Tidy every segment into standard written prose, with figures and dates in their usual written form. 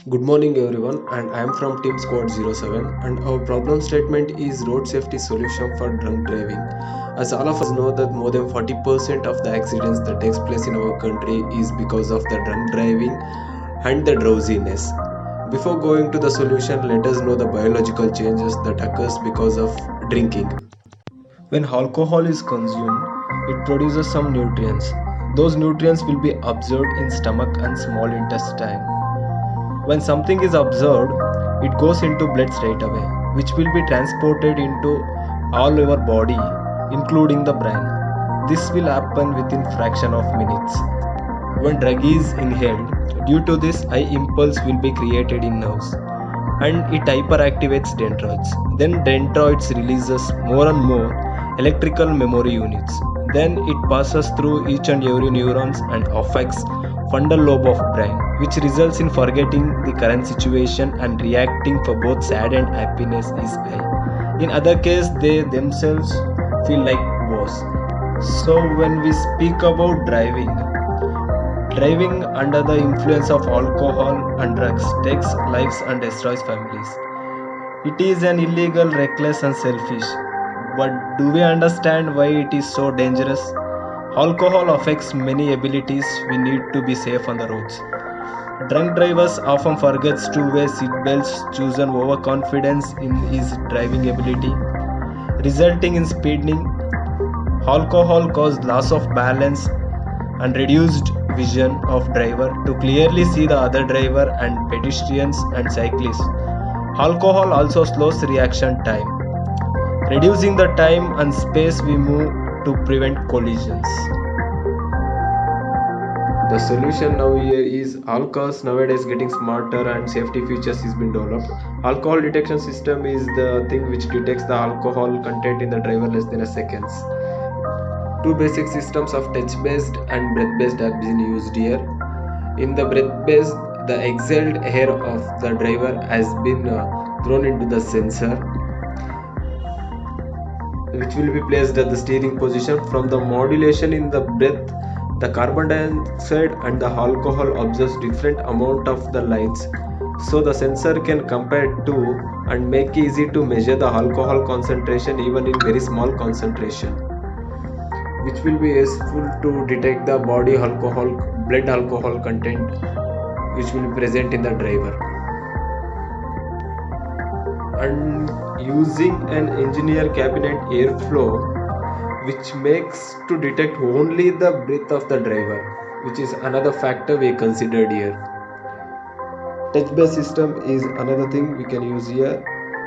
Good morning everyone, and I am from Team Squad 07, and our problem statement is road safety solution for drunk driving. As all of us know that more than 40% of the accidents that takes place in our country is because of the drunk driving and the drowsiness. Before going to the solution, let us know the biological changes that occurs because of drinking. When alcohol is consumed, it produces some nutrients. Those nutrients will be absorbed in stomach and small intestine. When something is observed, it goes into blood straight away, which will be transported into all over body, including the brain. This will happen within fraction of minutes. When drug is inhaled, due to this, high impulse will be created in nerves, and it hyperactivates dendrites. Then dendrites releases more and more electrical memory units. Then it passes through each and every neurons and affects frontal lobe of brain, which results in forgetting the current situation and reacting for both sad and happiness is high. In other case, they themselves feel like worse. So when we speak about driving under the influence of alcohol and drugs takes lives and destroys families. It is an illegal, reckless, and selfish. But do we understand why it is so dangerous? Alcohol affects many abilities we need to be safe on the roads. Drunk drivers often forgets to wear seat belts, choosing overconfidence in his driving ability, resulting in speeding. Alcohol causes loss of balance and reduced vision of driver to clearly see the other driver and pedestrians and cyclists. Alcohol also slows reaction time, reducing the time and space we move to prevent collisions. The solution now here is all cars nowadays getting smarter and safety features is been developed. Alcohol detection system is the thing which detects the alcohol content in the driver less than a seconds. Two basic systems of touch-based and breath-based have been used here. In the breath-based, the exhaled air of the driver has been thrown into the sensor, which will be placed at the steering position. From the modulation in the breath, the carbon dioxide and the alcohol observes different amount of the lines, so the sensor can compare to and make easy to measure the alcohol concentration even in very small concentration, which will be useful to detect the blood alcohol content which will be present in the driver. And using an engineer cabinet airflow which makes to detect only the breath of the driver, which is another factor we considered here. Touch based system is another thing we can use here,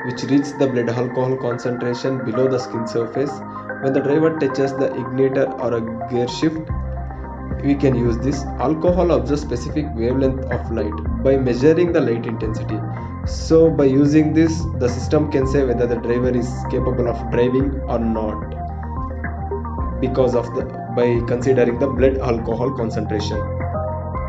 which reads the blood alcohol concentration below the skin surface. When the driver touches the igniter or a gear shift, we can use this. Alcohol observes specific wavelength of light by measuring the light intensity. So by using this, the system can say whether the driver is capable of driving or not because of the by considering the blood alcohol concentration.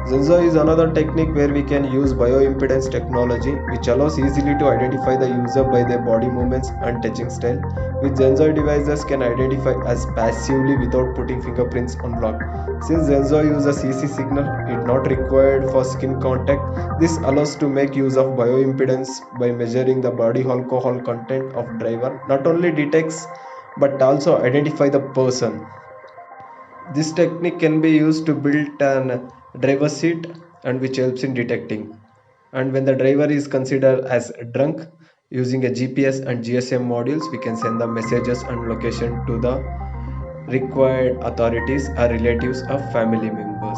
Zenzo is another technique where we can use bioimpedance technology, which allows easily to identify the user by their body movements and touching style. With Zenzo devices can identify as passively without putting fingerprints on lock. Since Zenzo uses CC signal, it not required for skin contact. This allows to make use of bioimpedance by measuring the body alcohol content of driver. Not only detects but also identify the person. This technique can be used to build an driver seat and which helps in detecting. And when the driver is considered as drunk, using a GPS and GSM modules, we can send the messages and location to the required authorities or relatives of family members.